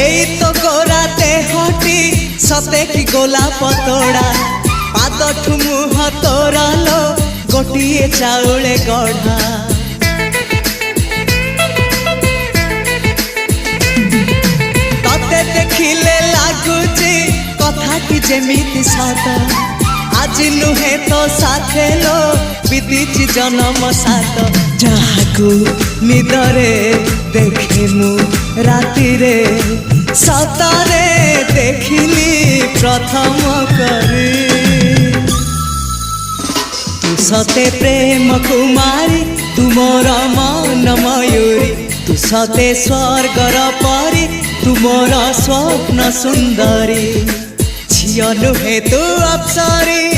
एई तो गोरा देहटी सते कि गोलाप तोड़ा पाद मुह तोरा लो गोटिए चाउले गढ़ा तते देखिले लागुची कथाटी जेमिति सत आज नुहे तो साथे लो बीतीची जन्म सात जहाकू निदरे देखे मु राति रे सतरे देखिली प्रथम करी तू सते प्रेम कुमारी तू मोर मन मयूरी तू सते स्वर्गर परी तू मोर स्वप्न सुंदरी झियो नुहे तू अप्सरी।